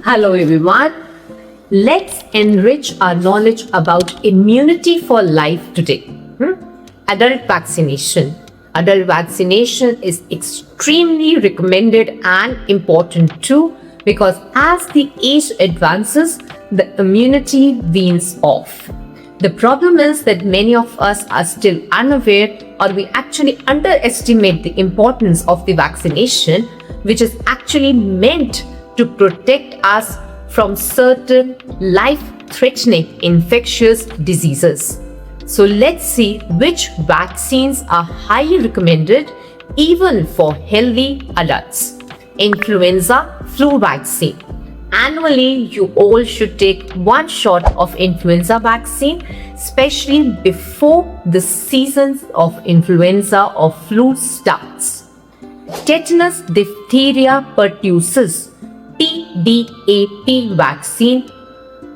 Hello everyone. Let's enrich our knowledge about immunity for life today. Adult vaccination. Adult vaccination is extremely recommended and important too because as the age advances, the immunity weans off. The problem is that many of us are still unaware or we actually underestimate the importance of the vaccination, which is actually meant to protect us from certain life-threatening infectious diseases. So let's see which vaccines are highly recommended even for healthy adults. Influenza flu vaccine. Annually, you all should take one shot of influenza vaccine, especially before the seasons of influenza or flu starts. Tetanus diphtheria pertussis TDAP vaccine.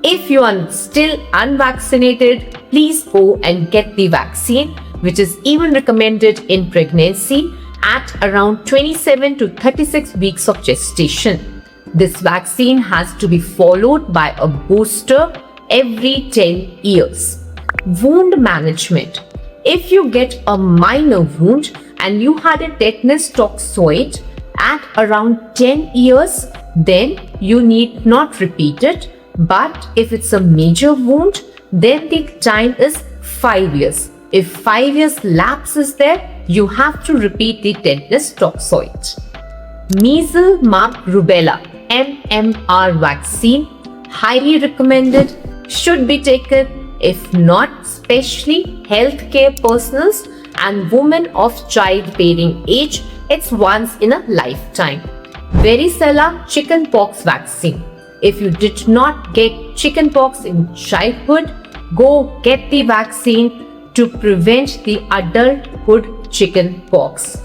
If you are still unvaccinated, please go and get the vaccine, which is even recommended in pregnancy at around 27 to 36 weeks of gestation. This vaccine has to be followed by a booster every 10 years. Wound management. If you get a minor wound and you had a tetanus toxoid at around 10 years, then you need not repeat it. But if it's a major wound, then the time is 5 years. If 5 years lapses there, you have to repeat the tetanus toxoid. Measles, mumps, rubella MMR vaccine, highly recommended, should be taken. If not, especially healthcare personnel and women of childbearing age, it's once in a lifetime. Varicella chickenpox vaccine. If you did not get chickenpox in childhood, go get the vaccine to prevent the adulthood chickenpox.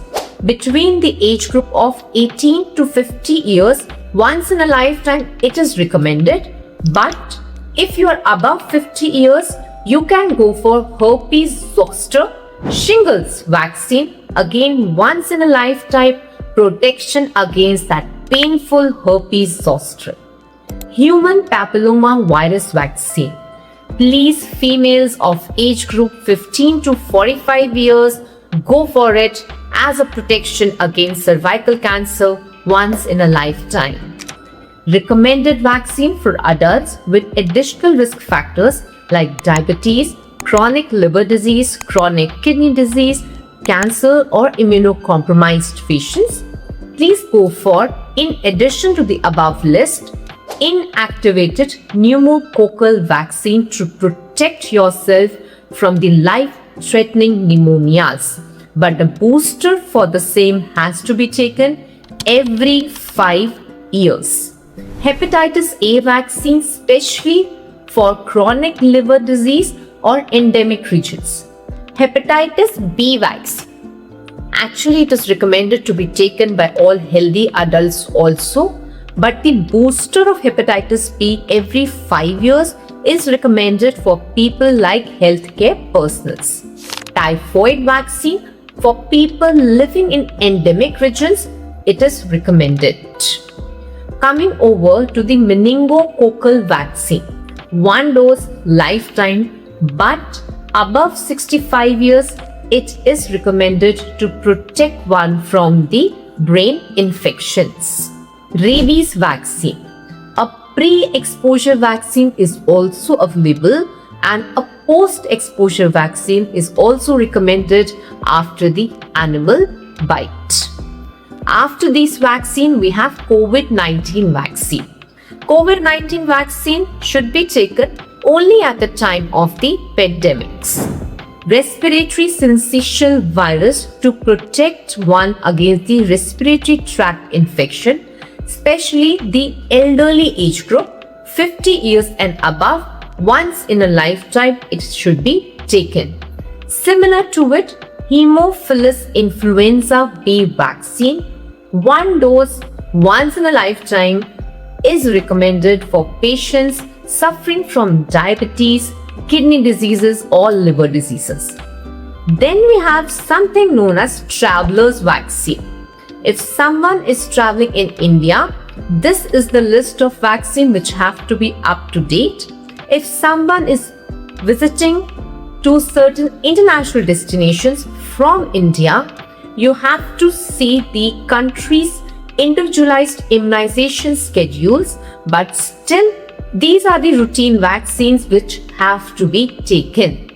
Between the age group of 18 to 50 years, once in a lifetime, it is recommended. But if you are above 50 years, you can go for herpes zoster shingles vaccine. Again, once in a lifetime, protection against that painful herpes zoster. Human papilloma virus vaccine. Please, females of age group 15 to 45 years, go for it as a protection against cervical cancer once in a lifetime. Recommended vaccine for adults with additional risk factors like diabetes, chronic liver disease, chronic kidney disease, cancer or immunocompromised patients. Please go for, in addition to the above list, inactivated pneumococcal vaccine to protect yourself from the life-threatening pneumonias. But the booster for the same has to be taken every 5 years. Hepatitis A vaccine, especially for chronic liver disease or endemic regions. Hepatitis B vaccine. Actually, it is recommended to be taken by all healthy adults also, but the booster of hepatitis B every 5 years is recommended for people like healthcare personnel. Typhoid vaccine for people living in endemic regions, it is recommended. Coming over to the meningococcal vaccine, one dose lifetime, but above 65 years, it is recommended to protect one from the brain infections. Rabies vaccine. A pre-exposure vaccine is also available and a post-exposure vaccine is also recommended after the animal bite. After this vaccine, we have COVID-19 vaccine. COVID-19 vaccine should be taken only at the time of the pandemics. Respiratory syncytial virus to protect one against the respiratory tract infection, especially the elderly age group, 50 years and above, once in a lifetime it should be taken. Similar to it, Haemophilus influenza B vaccine, one dose once in a lifetime is recommended for patients suffering from diabetes, kidney diseases or liver diseases. Then we have something known as traveler's vaccine. If someone is traveling in India this is the list of vaccine which have to be up to date. If someone is visiting to certain international destinations from India, you have to see the country's individualized immunization schedules, but still these are the routine vaccines which have to be taken.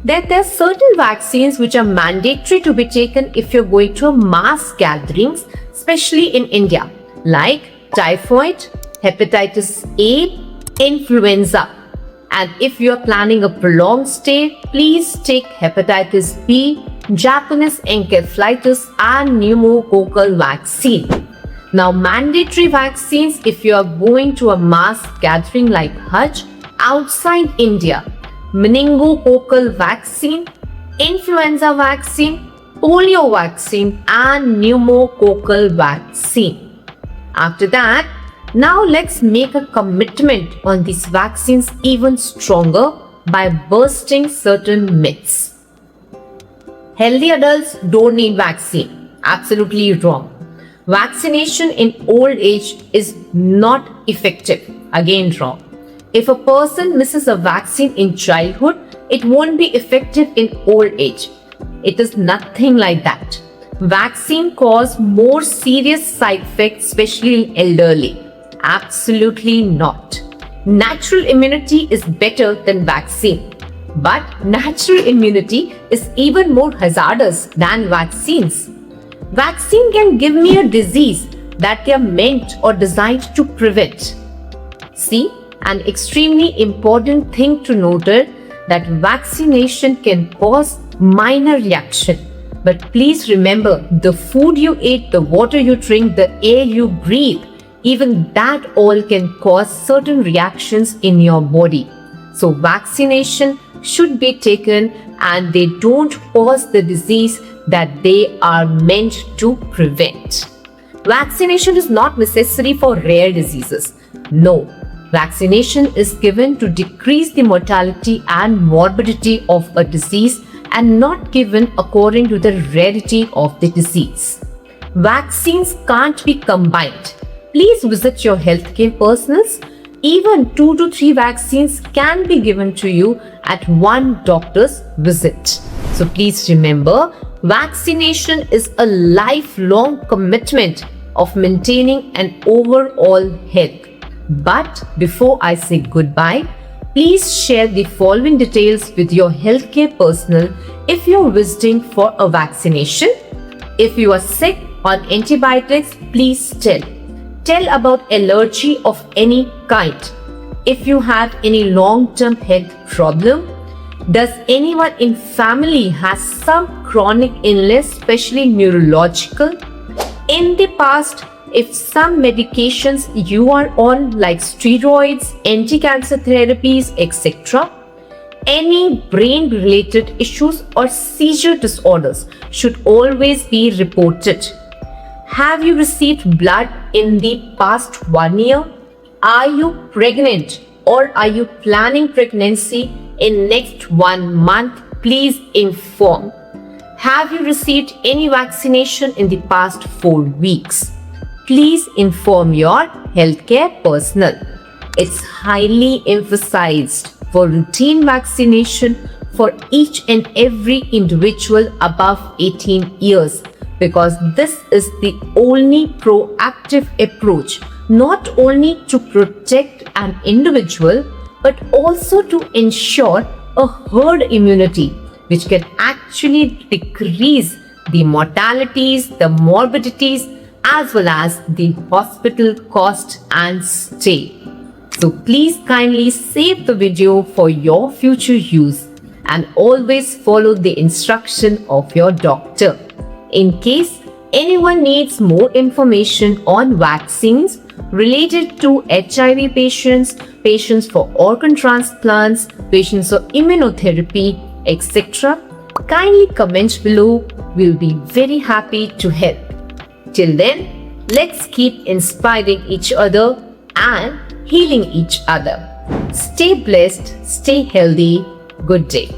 There are certain vaccines which are mandatory to be taken if you're going to mass gatherings, especially in India, like typhoid, hepatitis A, influenza. And if you are planning a prolonged stay, please take hepatitis B, Japanese encephalitis and pneumococcal vaccine. Now, mandatory vaccines if you are going to a mass gathering like Hajj outside India: meningococcal vaccine, influenza vaccine, polio vaccine and pneumococcal vaccine. After that, now let's make a commitment on these vaccines even stronger by bursting certain myths. Healthy adults don't need vaccine. Absolutely wrong. Vaccination in old age is not effective. Again wrong. If a person misses a vaccine in childhood, it won't be effective in old age. It is nothing like that. Vaccine cause more serious side effects, especially in elderly. Absolutely not. Natural immunity is better than vaccine. But natural immunity is even more hazardous than vaccines. Vaccine can give me a disease that they are meant or designed to prevent. See, an extremely important thing to note is that vaccination can cause minor reaction. But please remember, the food you eat, the water you drink, the air you breathe, even that all can cause certain reactions in your body. So vaccination should be taken and they don't cause the disease that they are meant to prevent. Vaccination is not necessary for rare diseases. No, vaccination is given to decrease the mortality and morbidity of a disease and not given according to the rarity of the disease. Vaccines can't be combined. Please visit your healthcare personnels. Even 2 to 3 vaccines can be given to you at one doctor's visit. So please remember, vaccination is a lifelong commitment of maintaining an overall health. But before I say goodbye, please share the following details with your healthcare personnel if you're visiting for a vaccination. If you are sick on antibiotics, please tell. Tell about allergy of any kind. If you have any long-term health problem, does anyone in family has some chronic illness, especially neurological? In the past, if some medications you are on like steroids, anti-cancer therapies, etc., any brain-related issues or seizure disorders should always be reported. Have you received blood in the past 1 year? Are you pregnant or are you planning pregnancy in next 1 month? Please inform. Have you received any vaccination in the past 4 weeks? Please inform your healthcare personnel. It's highly emphasized for routine vaccination for each and every individual above 18 years because this is the only proactive approach not only to protect an individual but also to ensure a herd immunity which can actually decrease the mortalities, the morbidities as well as the hospital cost and stay. So please kindly save the video for your future use and always follow the instruction of your doctor. In case anyone needs more information on vaccines related to HIV patients, patients for organ transplants, patients for immunotherapy, etc., kindly comment below. We'll be very happy to help. Till then, let's keep inspiring each other and healing each other. Stay blessed, stay healthy. Good day.